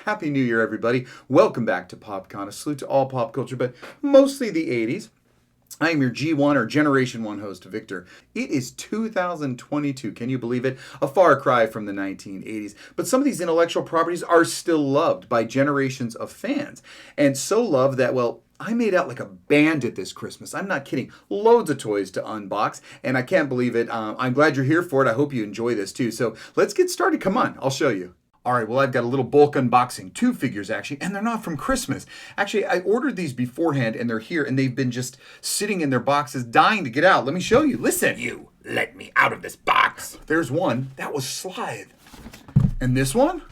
Happy New Year, everybody. Welcome back to PopCon. A salute to all pop culture, but mostly the 80s. I am your G1 or Generation 1 host, Victor. It is 2022. Can you believe it? A far cry from the 1980s. But some of these intellectual properties are still loved by generations of fans. And so loved that, well, I made out like a bandit this Christmas. I'm not kidding. Loads of toys to unbox, and I can't believe it. I'm glad you're here for it. I hope you enjoy this too. So let's get started. Come on, I'll show you. All right, well, I've got a little bulk unboxing. 2 figures, actually, and they're not from Christmas. Actually, I ordered these beforehand, and they're here, and they've been just sitting in their boxes, dying to get out. Let me show you. Listen. You let me out of this box. There's one. That was Slide. And this one?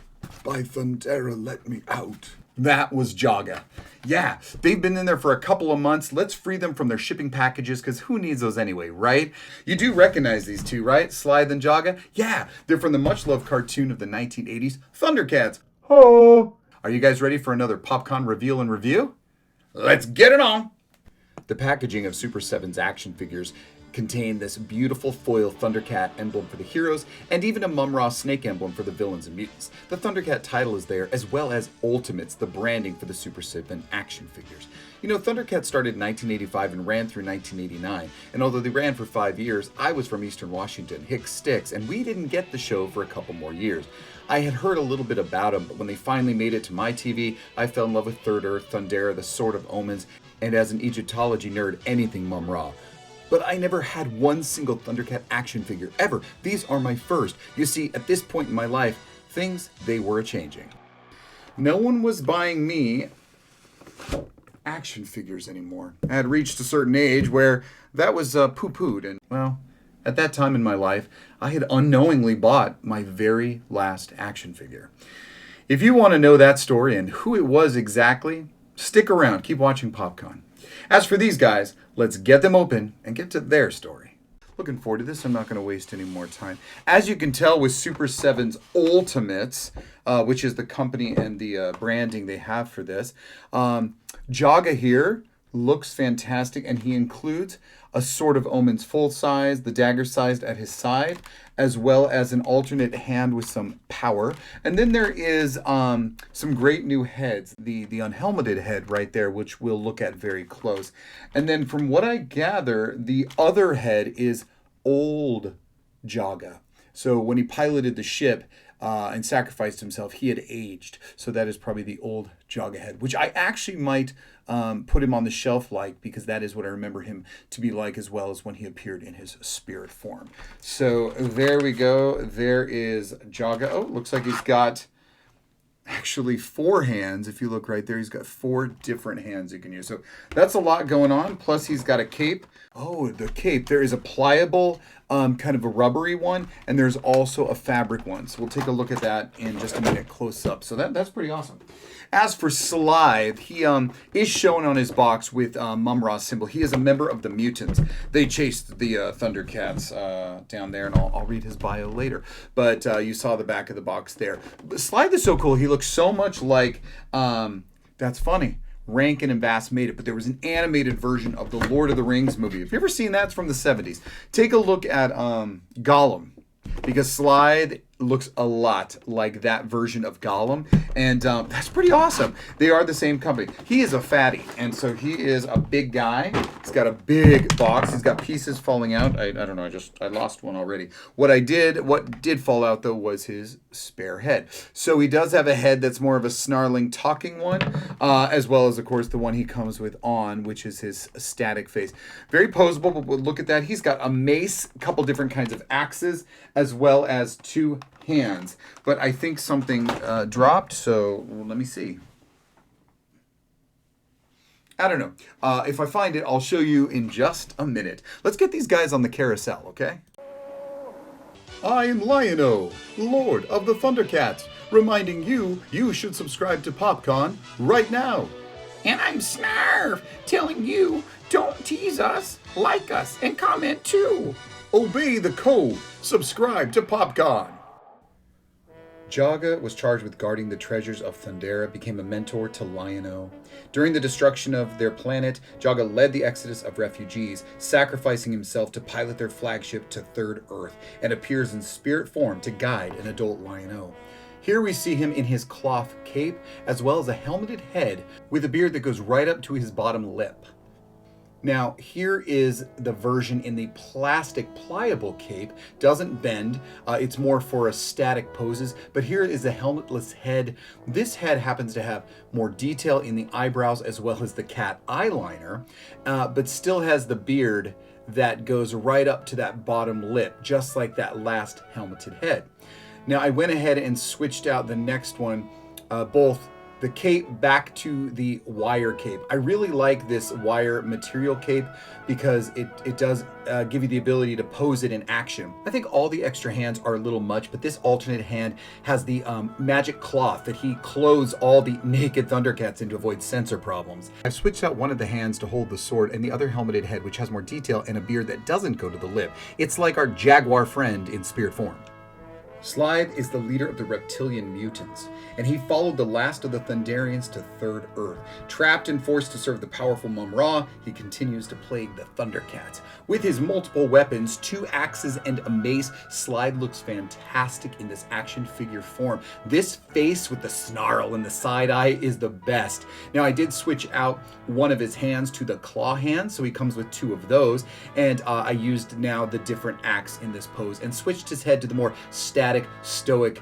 By Thundera, let me out. That was Jaga. Yeah, they've been in there for a couple of months. Let's free them from their shipping packages, because who needs those anyway, right? You do recognize these two, right? Slide and Jaga? Yeah, they're from the much-loved cartoon of the 1980s, Thundercats. Oh! Are you guys ready for another PopCon reveal and review? Let's get it on! The packaging of Super7's action figures contain this beautiful foil Thundercat emblem for the heroes, and even a Mum-Ra snake emblem for the villains and mutants. The Thundercat title is there, as well as Ultimates, the branding for the Super7 action figures. You know, Thundercat started in 1985 and ran through 1989, and although they ran for 5 years, I was from Eastern Washington, Hicks Sticks, and we didn't get the show for a couple more years. I had heard a little bit about them, but when they finally made it to my TV, I fell in love with Third Earth, Thundera, the Sword of Omens, and as an Egyptology nerd, anything Mum-Ra. But I never had one single Thundercat action figure, ever. These are my first. You see, at this point in my life, things, they were changing. No one was buying me action figures anymore. I had reached a certain age where that was poo-pooed. And, well, at that time in my life, I had unknowingly bought my very last action figure. If you want to know that story and who it was exactly, stick around. Keep watching PopCon. As for these guys, let's get them open and get to their story. Looking forward to this. I'm not going to waste any more time. As you can tell with Super7's Ultimates, which is the company and the branding they have for this, Jaga here looks fantastic, and he includes a Sword of Omens full size, the dagger sized at his side, as well as an alternate hand with some power. And then there is some great new heads, the unhelmeted head right there, which we'll look at very close. And then from what I gather, the other head is old Jaga. So when he piloted the ship and sacrificed himself, he had aged. So that is probably the old Jaga head, which I actually might put him on the shelf like, because that is what I remember him to be like, as well as when he appeared in his spirit form. So there we go. There is Jaga. Oh, looks like he's got actually 4 hands. If you look right there, he's got 4 different hands you can use. So that's a lot going on. Plus he's got a cape. Oh, the cape. There is a pliable, kind of a rubbery one, and there's also a fabric one. So we'll take a look at that in just a minute close up. So that's pretty awesome. As for Slide, he is shown on his box with Mum-Ra's symbol. He is a member of the Mutants. They chased the Thundercats down there, and I'll read his bio later. But you saw the back of the box there. Slide is so cool. He looks so much like, that's funny, Rankin and Bass made it, but there was an animated version of the Lord of the Rings movie. Have you ever seen that? It's from the 70s. Take a look at Gollum, because Slide looks a lot like that version of Gollum, and that's pretty awesome. They are the same company. He is a fatty, and so he is a big guy. He's got a big box. He's got pieces falling out. I don't know, I lost one already. What did fall out, though, was his spare head. So he does have a head that's more of a snarling, talking one, as well as, of course, the one he comes with on, which is his static face. Very posable, but look at that. He's got a mace, a couple different kinds of axes, as well as 2 hands. But I think something dropped, so let me see. I don't know. If I find it, I'll show you in just a minute. Let's get these guys on the carousel, okay? I am Lion-O, Lord of the Thundercats, reminding you should subscribe to PopCon right now. And I'm Snarf, telling you, don't tease us, like us, and comment too. Obey the code. Subscribe to PopCon. Jaga was charged with guarding the treasures of Thundera, became a mentor to Lion-O. During the destruction of their planet, Jaga led the exodus of refugees, sacrificing himself to pilot their flagship to Third Earth, and appears in spirit form to guide an adult Lion-O. Here we see him in his cloth cape, as well as a helmeted head with a beard that goes right up to his bottom lip. Now, here is the version in the plastic pliable cape. Doesn't bend. It's more for static poses. But here is the helmetless head. This head happens to have more detail in the eyebrows as well as the cat eyeliner, but still has the beard that goes right up to that bottom lip, just like that last helmeted head. Now, I went ahead and switched out the next one, both the cape back to the wire cape. I really like this wire material cape because it does give you the ability to pose it in action. I think all the extra hands are a little much, but this alternate hand has the magic cloth that he clothes all the naked Thundercats in to avoid sensor problems. I've switched out one of the hands to hold the sword and the other helmeted head, which has more detail and a beard that doesn't go to the lip. It's like our jaguar friend in spirit form. Slithe is the leader of the reptilian mutants, and he followed the last of the Thunderians to Third Earth. Trapped and forced to serve the powerful Mum-Ra, he continues to plague the Thundercats. With his multiple weapons, 2 axes and a mace, Slithe looks fantastic in this action figure form. This face with the snarl and the side eye is the best. Now, I did switch out one of his hands to the claw hand, so he comes with 2 of those, and I used now the different axe in this pose and switched his head to the more static, stoic,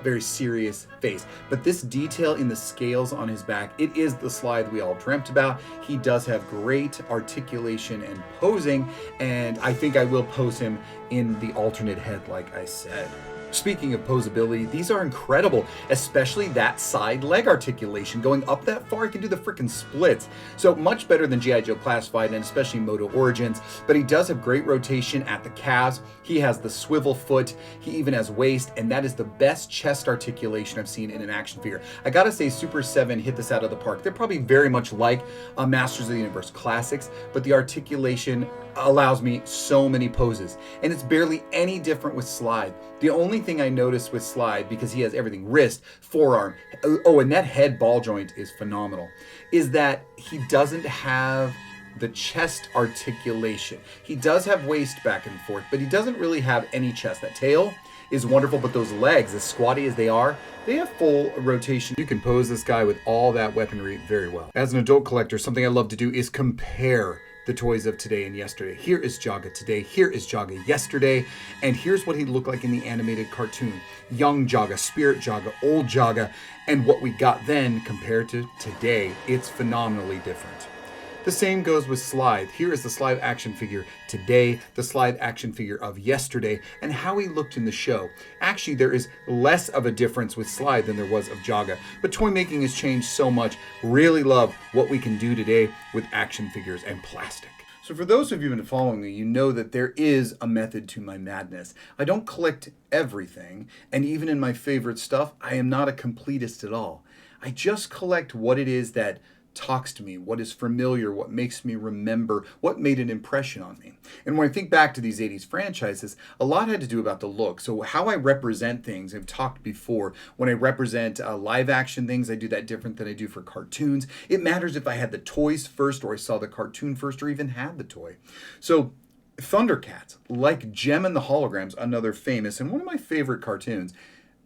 very serious face. But this detail in the scales on his back, it is the Slithe we all dreamt about. He does have great articulation and posing, and I think I will pose him in the alternate head like I said. Speaking of posability, these are incredible, especially that side leg articulation. Going up that far, he can do the freaking splits. So much better than G.I. Joe Classified and especially Moto Origins, but he does have great rotation at the calves. He has the swivel foot. He even has waist, and that is the best chest articulation I've seen in an action figure. I gotta say, Super7 hit this out of the park. They're probably very much like Masters of the Universe Classics, but the articulation allows me so many poses, and it's barely any different with Slithe. The only thing I noticed with Slithe, because he has everything, wrist, forearm, oh, and that head ball joint is phenomenal, is that he doesn't have the chest articulation. He does have waist back and forth, but he doesn't really have any chest. That tail is wonderful, but those legs, as squatty as they are, they have full rotation. You can pose this guy with all that weaponry very well. As an adult collector, something I love to do is compare the toys of today and yesterday. Here is Jaga today, here is Jaga yesterday, and here's what he looked like in the animated cartoon. Young Jaga, Spirit Jaga, Old Jaga, and what we got then compared to today, it's phenomenally different. The same goes with Slithe. Here is the Slithe action figure today, the Slithe action figure of yesterday, and how he looked in the show. Actually, there is less of a difference with Slithe than there was of Jaga, but toy making has changed so much. Really love what we can do today with action figures and plastic. So for those of you who've been following me, you know that there is a method to my madness. I don't collect everything, and even in my favorite stuff, I am not a completist at all. I just collect what it is that talks to me, what is familiar, what makes me remember, what made an impression on me. And when I think back to these 80s franchises, a lot had to do about the look. So how I represent things, I've talked before, when I represent live action things, I do that different than I do for cartoons. It matters if I had the toys first or I saw the cartoon first or even had the toy. So Thundercats, like Gem and the Holograms, another famous and one of my favorite cartoons,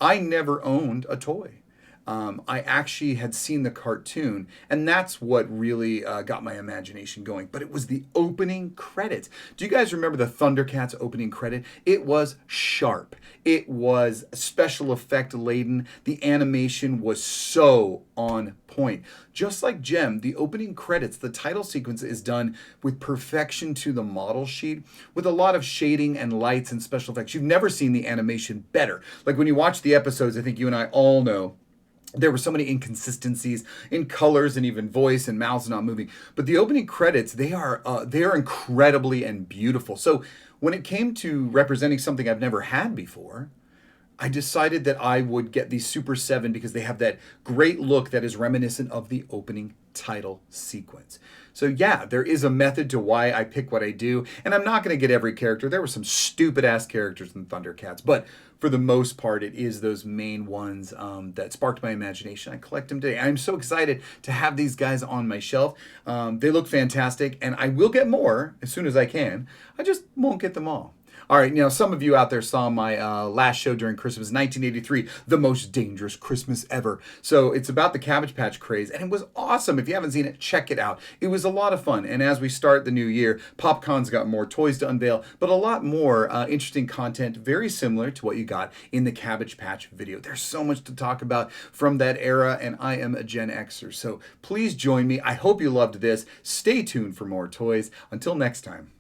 I never owned a toy. I actually had seen the cartoon, and that's what really got my imagination going. But it was the opening credits. Do you guys remember the Thundercats opening credit? It was sharp. It was special effect laden. The animation was so on point. Just like Gem, the opening credits, the title sequence is done with perfection to the model sheet, with a lot of shading and lights and special effects. You've never seen the animation better. Like when you watch the episodes, I think you and I all know, there were so many inconsistencies in colors and even voice and mouths not moving. But the opening credits, they are incredibly and beautiful. So when it came to representing something I've never had before, I decided that I would get the Super7 because they have that great look that is reminiscent of the opening title sequence. So yeah, there is a method to why I pick what I do, and I'm not going to get every character. There were some stupid ass characters in Thundercats, but for the most part, it is those main ones that sparked my imagination. I collect them today. I'm so excited to have these guys on my shelf. They look fantastic, and I will get more as soon as I can. I just won't get them all. All right, now some of you out there saw my last show during Christmas, 1983, the most dangerous Christmas ever. So it's about the Cabbage Patch craze, and it was awesome. If you haven't seen it, check it out. It was a lot of fun. And as we start the new year, PopCon's got more toys to unveil, but a lot more interesting content, very similar to what you got in the Cabbage Patch video. There's so much to talk about from that era, and I am a Gen Xer. So please join me. I hope you loved this. Stay tuned for more toys. Until next time.